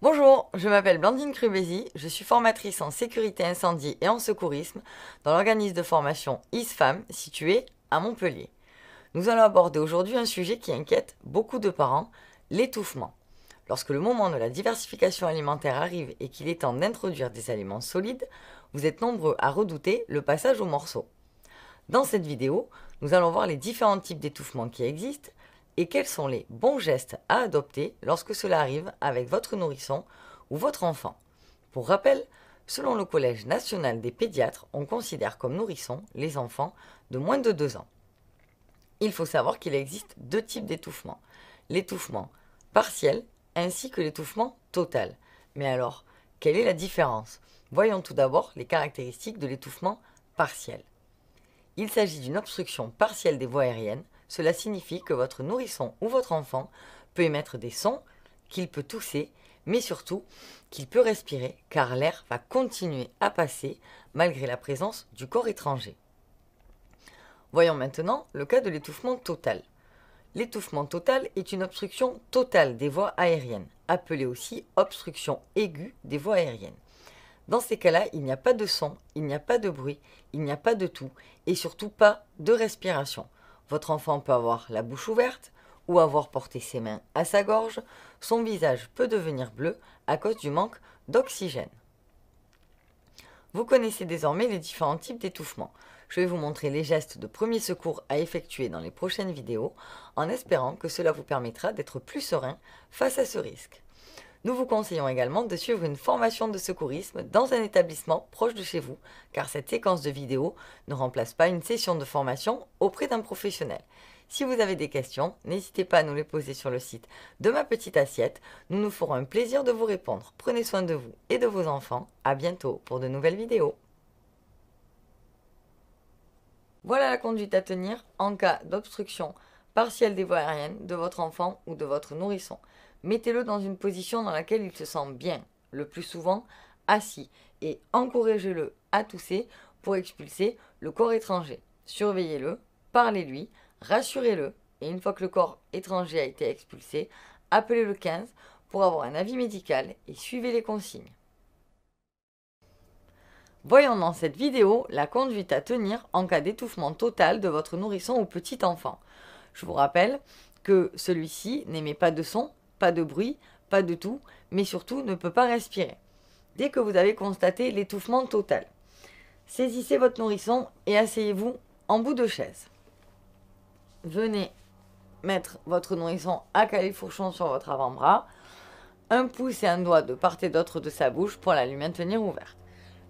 Bonjour, je m'appelle Blandine Crubesi, je suis formatrice en sécurité incendie et en secourisme dans l'organisme de formation ISFAM situé à Montpellier. Nous allons aborder aujourd'hui un sujet qui inquiète beaucoup de parents, l'étouffement. Lorsque le moment de la diversification alimentaire arrive et qu'il est temps d'introduire des aliments solides, vous êtes nombreux à redouter le passage au morceau. Dans cette vidéo, nous allons voir les différents types d'étouffement qui existent et quels sont les bons gestes à adopter lorsque cela arrive avec votre nourrisson ou votre enfant. Pour rappel, selon le Collège national des pédiatres, on considère comme nourrissons les enfants de moins de 2 ans. Il faut savoir qu'il existe deux types d'étouffement, l'étouffement partiel ainsi que l'étouffement total. Mais alors, quelle est la différence? Voyons tout d'abord les caractéristiques de l'étouffement partiel. Il s'agit d'une obstruction partielle des voies aériennes. Cela signifie que votre nourrisson ou votre enfant peut émettre des sons, qu'il peut tousser, mais surtout qu'il peut respirer car l'air va continuer à passer malgré la présence du corps étranger. Voyons maintenant le cas de l'étouffement total. L'étouffement total est une obstruction totale des voies aériennes, appelée aussi obstruction aiguë des voies aériennes. Dans ces cas-là, il n'y a pas de son, il n'y a pas de bruit, il n'y a pas de toux et surtout pas de respiration. Votre enfant peut avoir la bouche ouverte ou avoir porté ses mains à sa gorge. Son visage peut devenir bleu à cause du manque d'oxygène. Vous connaissez désormais les différents types d'étouffement. Je vais vous montrer les gestes de premier secours à effectuer dans les prochaines vidéos, en espérant que cela vous permettra d'être plus serein face à ce risque. Nous vous conseillons également de suivre une formation de secourisme dans un établissement proche de chez vous, car cette séquence de vidéos ne remplace pas une session de formation auprès d'un professionnel. Si vous avez des questions, n'hésitez pas à nous les poser sur le site de Ma Petite Assiette. Nous nous ferons un plaisir de vous répondre. Prenez soin de vous et de vos enfants. À bientôt pour de nouvelles vidéos. Voilà la conduite à tenir en cas d'obstruction partielle des voies aériennes de votre enfant ou de votre nourrisson. Mettez-le dans une position dans laquelle il se sent bien, le plus souvent assis, et encouragez-le à tousser pour expulser le corps étranger. Surveillez-le, parlez-lui, rassurez-le, et une fois que le corps étranger a été expulsé, appelez le 15 pour avoir un avis médical et suivez les consignes. Voyons dans cette vidéo la conduite à tenir en cas d'étouffement total de votre nourrisson ou petit enfant. Je vous rappelle que celui-ci n'émet pas de son, pas de bruit, pas de toux, mais surtout ne peut pas respirer. Dès que vous avez constaté l'étouffement total, saisissez votre nourrisson et asseyez-vous en bout de chaise. Venez mettre votre nourrisson à califourchon sur votre avant-bras, un pouce et un doigt de part et d'autre de sa bouche pour la lui maintenir ouverte.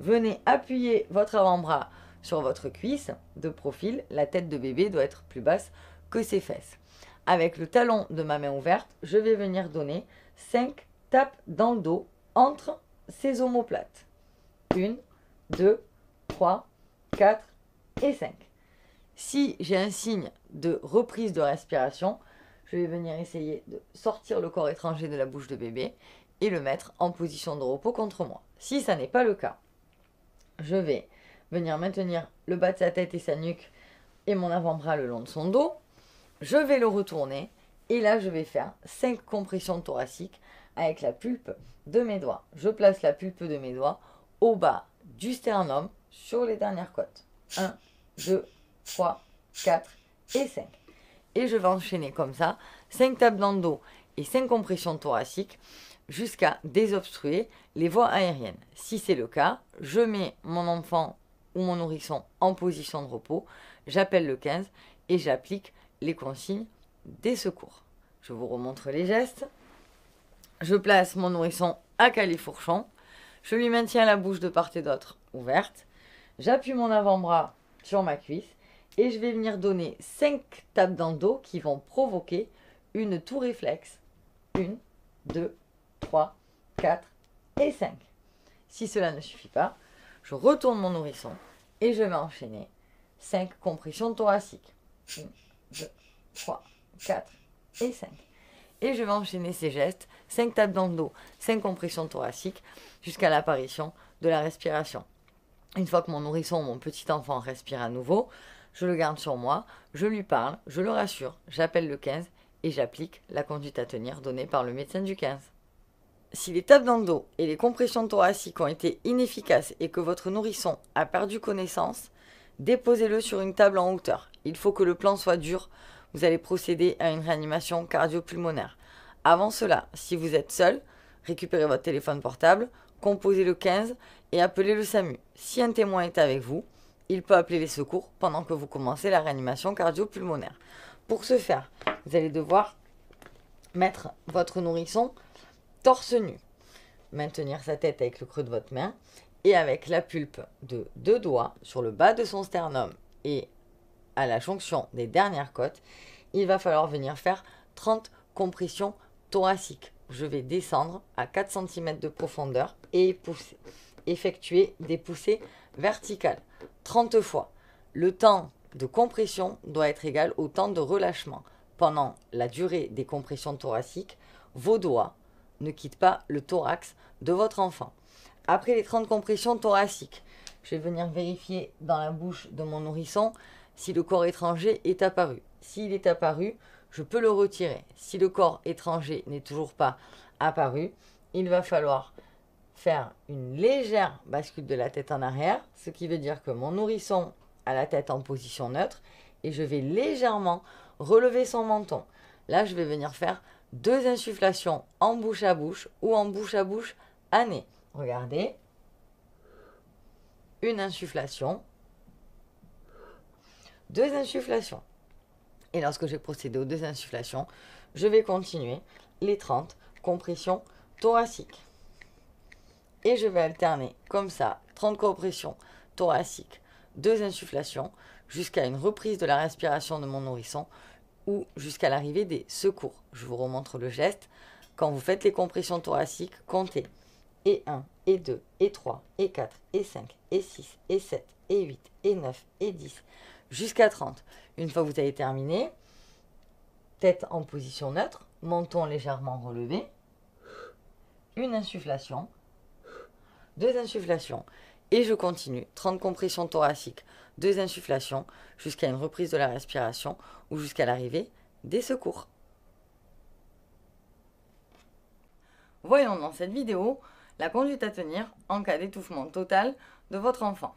Venez appuyer votre avant-bras sur votre cuisse de profil, la tête de bébé doit être plus basse que ses fesses. Avec le talon de ma main ouverte, je vais venir donner 5 tapes dans le dos entre ses omoplates. 1, 2, 3, 4 et 5. Si j'ai un signe de reprise de respiration, je vais venir essayer de sortir le corps étranger de la bouche de bébé et le mettre en position de repos contre moi. Si ça n'est pas le cas, je vais venir maintenir le bas de sa tête et sa nuque et mon avant-bras le long de son dos. Je vais le retourner et là je vais faire 5 compressions thoraciques avec la pulpe de mes doigts. Je place la pulpe de mes doigts au bas du sternum sur les dernières côtes. 1, 2, 3, 4 et 5. Et je vais enchaîner comme ça 5 tapes dans le dos et 5 compressions thoraciques jusqu'à désobstruer les voies aériennes. Si c'est le cas, je mets mon enfant ou mon nourrisson en position de repos, j'appelle le 15 et j'applique les consignes des secours. Je vous remontre les gestes. Je place mon nourrisson à califourchon. Je lui maintiens la bouche de part et d'autre ouverte. J'appuie mon avant-bras sur ma cuisse et je vais venir donner 5 tapes dans le dos qui vont provoquer une toux réflexe. 1, 2, 3, 4 et 5. Si cela ne suffit pas, je retourne mon nourrisson et je vais enchaîner 5 compressions thoraciques. 1, 2, 3, 4 et 5. Et je vais enchaîner ces gestes, 5 tapes dans le dos, 5 compressions thoraciques, jusqu'à l'apparition de la respiration. Une fois que mon nourrisson ou mon petit enfant respire à nouveau, je le garde sur moi, je lui parle, je le rassure, j'appelle le 15 et j'applique la conduite à tenir donnée par le médecin du 15. Si les tapes dans le dos et les compressions thoraciques ont été inefficaces et que votre nourrisson a perdu connaissance, déposez-le sur une table en hauteur. Il faut que le plan soit dur. Vous allez procéder à une réanimation cardio-pulmonaire. Avant cela, si vous êtes seul, récupérez votre téléphone portable, composez le 15 et appelez le SAMU. Si un témoin est avec vous, il peut appeler les secours pendant que vous commencez la réanimation cardio-pulmonaire. Pour ce faire, vous allez devoir mettre votre nourrisson torse nu, maintenir sa tête avec le creux de votre main et avec la pulpe de 2 doigts sur le bas de son sternum et à la jonction des dernières côtes, il va falloir venir faire 30 compressions thoraciques. Je vais descendre à 4 cm de profondeur et effectuer des poussées verticales 30 fois. Le temps de compression doit être égal au temps de relâchement. Pendant la durée des compressions thoraciques, vos doigts ne quittent pas le thorax de votre enfant. Après les 30 compressions thoraciques, je vais venir vérifier dans la bouche de mon nourrisson si le corps étranger est apparu. S'il est apparu, je peux le retirer. Si le corps étranger n'est toujours pas apparu, il va falloir faire une légère bascule de la tête en arrière, ce qui veut dire que mon nourrisson a la tête en position neutre et je vais légèrement relever son menton. Là, je vais venir faire 2 insufflations en bouche à bouche ou en bouche à bouche à nez. Regardez. Une insufflation. 2 insufflations. Et lorsque j'ai procédé aux 2 insufflations, je vais continuer les 30 compressions thoraciques. Et je vais alterner comme ça 30 compressions thoraciques, 2 insufflations, jusqu'à une reprise de la respiration de mon nourrisson ou jusqu'à l'arrivée des secours. Je vous remontre le geste. Quand vous faites les compressions thoraciques, comptez et 1, et 2, et 3, et 4, et 5, et 6, et 7, et 8, et 9, et 10, jusqu'à 30. Une fois que vous avez terminé, tête en position neutre, menton légèrement relevé, une insufflation, 2 insufflations, et je continue. 30 compressions thoraciques, 2 insufflations, jusqu'à une reprise de la respiration ou jusqu'à l'arrivée des secours. Voyons dans cette vidéo la conduite à tenir en cas d'étouffement total de votre enfant.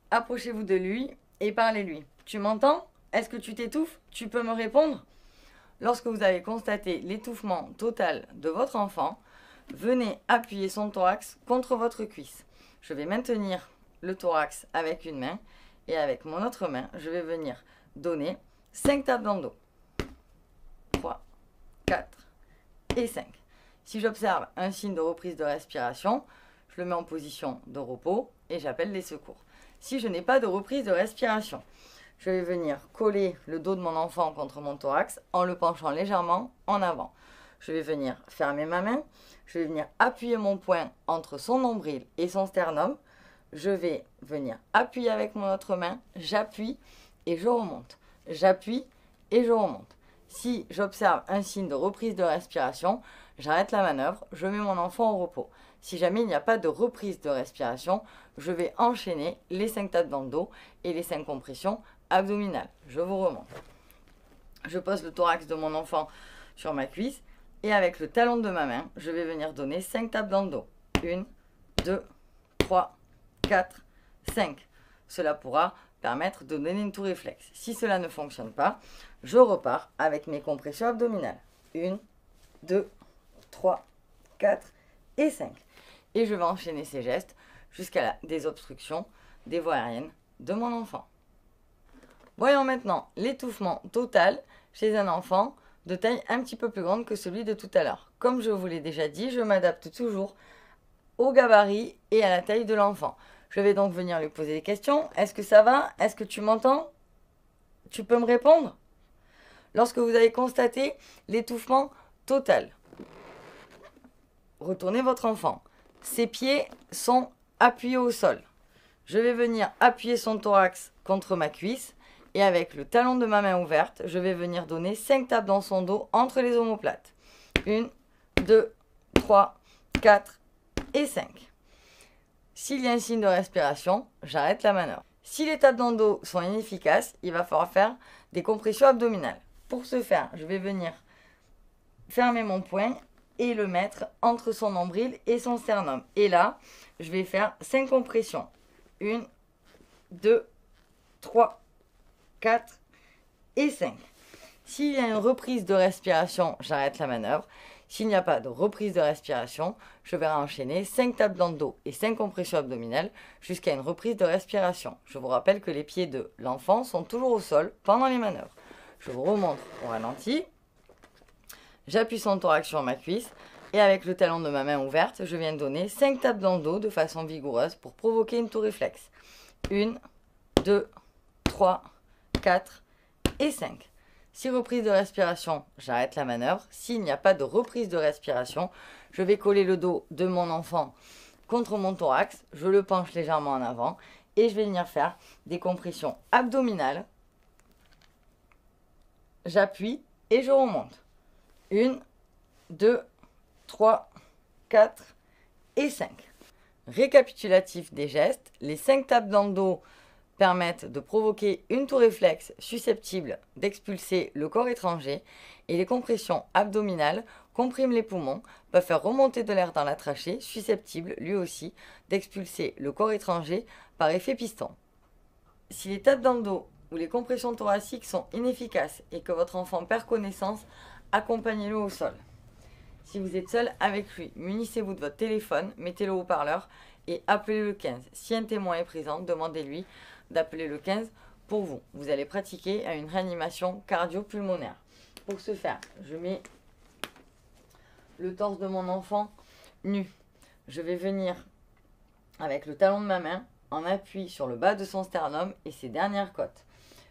Approchez-vous de lui et parlez-lui. Tu m'entends? Est-ce que tu t'étouffes? Tu peux me répondre? Lorsque vous avez constaté l'étouffement total de votre enfant, venez appuyer son thorax contre votre cuisse. Je vais maintenir le thorax avec une main et avec mon autre main, je vais venir donner 5 tapes dans le dos. 3, 4 et 5. Si j'observe un signe de reprise de respiration, je le mets en position de repos et j'appelle les secours. Si je n'ai pas de reprise de respiration, je vais venir coller le dos de mon enfant contre mon thorax en le penchant légèrement en avant. Je vais venir fermer ma main, je vais venir appuyer mon poing entre son nombril et son sternum. Je vais venir appuyer avec mon autre main, j'appuie et je remonte. J'appuie et je remonte. Si j'observe un signe de reprise de respiration, j'arrête la manœuvre, je mets mon enfant au repos. Si jamais il n'y a pas de reprise de respiration, je vais enchaîner les 5 tapes dans le dos et les 5 compressions abdominales. Je vous remonte. Je pose le thorax de mon enfant sur ma cuisse et avec le talon de ma main, je vais venir donner 5 tapes dans le dos. 1, 2, 3, 4, 5. Cela pourra permettre de donner une toux réflexe. Si cela ne fonctionne pas, je repars avec mes compressions abdominales. 1, 2, 3, 4 et 5. Et je vais enchaîner ces gestes jusqu'à la désobstruction des voies aériennes de mon enfant. Voyons maintenant l'étouffement total chez un enfant de taille un petit peu plus grande que celui de tout à l'heure. Comme je vous l'ai déjà dit, je m'adapte toujours au gabarit et à la taille de l'enfant. Je vais donc venir lui poser des questions. Est-ce que ça va? Est-ce que tu m'entends? Tu peux me répondre? Lorsque vous avez constaté l'étouffement total, retournez votre enfant. Ses pieds sont appuyés au sol. Je vais venir appuyer son thorax contre ma cuisse et avec le talon de ma main ouverte, je vais venir donner 5 tapes dans son dos entre les omoplates. 1, 2, 3, 4 et 5. S'il y a un signe de respiration, j'arrête la manœuvre. Si les tapes dans le dos sont inefficaces, il va falloir faire des compressions abdominales. Pour ce faire, je vais venir fermer mon poing et le mettre entre son nombril et son sternum. Et là, je vais faire 5 compressions. 1, 2, 3, 4 et 5. S'il y a une reprise de respiration, j'arrête la manœuvre. S'il n'y a pas de reprise de respiration, je vais enchaîner 5 tapes dans le dos et 5 compressions abdominales jusqu'à une reprise de respiration. Je vous rappelle que les pieds de l'enfant sont toujours au sol pendant les manœuvres. Je vous remontre au ralenti. J'appuie son thorax sur ma cuisse et avec le talon de ma main ouverte, je viens donner 5 tapes dans le dos de façon vigoureuse pour provoquer une tour réflexe. 1, 2, 3, 4 et 5. Si reprise de respiration, j'arrête la manœuvre. S'il n'y a pas de reprise de respiration, je vais coller le dos de mon enfant contre mon thorax. Je le penche légèrement en avant et je vais venir faire des compressions abdominales. J'appuie et je remonte. 1, 2, 3, 4 et 5. Récapitulatif des gestes, les 5 tapes dans le dos permettent de provoquer une tour réflexe susceptible d'expulser le corps étranger et les compressions abdominales compriment les poumons, peuvent faire remonter de l'air dans la trachée, susceptible lui aussi d'expulser le corps étranger par effet piston. Si les tapes dans le dos ou les compressions thoraciques sont inefficaces et que votre enfant perd connaissance, accompagnez-le au sol. Si vous êtes seul avec lui, munissez-vous de votre téléphone, mettez-le au haut-parleur et appelez le 15. Si un témoin est présent, demandez-lui d'appeler le 15 pour vous. Vous allez pratiquer à une réanimation cardio-pulmonaire. Pour ce faire, je mets le torse de mon enfant nu. Je vais venir avec le talon de ma main en appui sur le bas de son sternum et ses dernières côtes.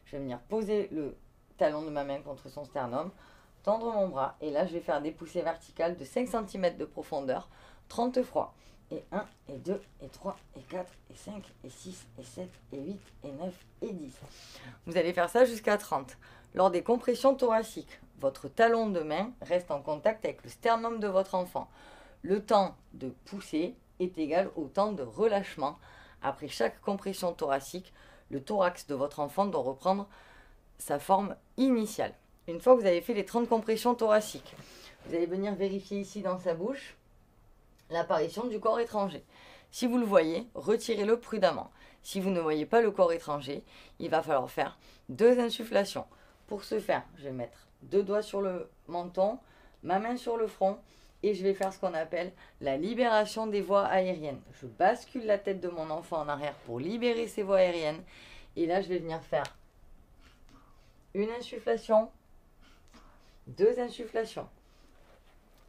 Je vais venir poser le talon de ma main contre son sternum, tendre mon bras et là je vais faire des poussées verticales de 5 cm de profondeur, 30 fois. Et 1, et 2, et 3, et 4, et 5, et 6, et 7, et 8, et 9, et 10. Vous allez faire ça jusqu'à 30. Lors des compressions thoraciques, votre talon de main reste en contact avec le sternum de votre enfant. Le temps de pousser est égal au temps de relâchement. Après chaque compression thoracique, le thorax de votre enfant doit reprendre sa forme initiale. Une fois que vous avez fait les 30 compressions thoraciques, vous allez venir vérifier ici dans sa bouche l'apparition du corps étranger. Si vous le voyez, retirez-le prudemment. Si vous ne voyez pas le corps étranger, il va falloir faire 2 insufflations. Pour ce faire, je vais mettre 2 doigts sur le menton, ma main sur le front et je vais faire ce qu'on appelle la libération des voies aériennes. Je bascule la tête de mon enfant en arrière pour libérer ses voies aériennes et là je vais venir faire une insufflation, 2 insufflations.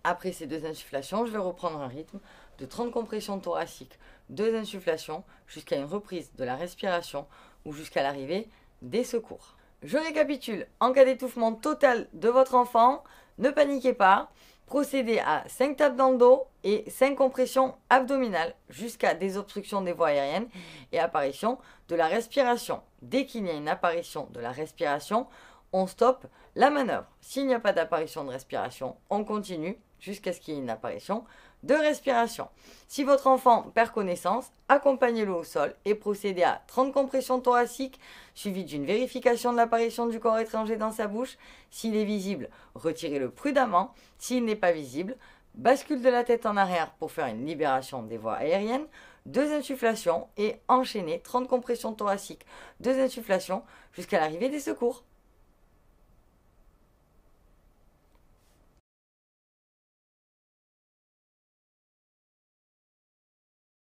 Après ces 2 insufflations, je vais reprendre un rythme de 30 compressions thoraciques, 2 insufflations, jusqu'à une reprise de la respiration ou jusqu'à l'arrivée des secours. Je récapitule, en cas d'étouffement total de votre enfant, ne paniquez pas, procédez à 5 tapes dans le dos et 5 compressions abdominales jusqu'à désobstruction des voies aériennes et apparition de la respiration. Dès qu'il y a une apparition de la respiration, on stoppe la manœuvre. S'il n'y a pas d'apparition de respiration, on continue jusqu'à ce qu'il y ait une apparition de respiration. Si votre enfant perd connaissance, accompagnez-le au sol et procédez à 30 compressions thoraciques suivies d'une vérification de l'apparition du corps étranger dans sa bouche. S'il est visible, retirez-le prudemment. S'il n'est pas visible, bascule de la tête en arrière pour faire une libération des voies aériennes, 2 insufflations et enchaînez 30 compressions thoraciques, 2 insufflations jusqu'à l'arrivée des secours.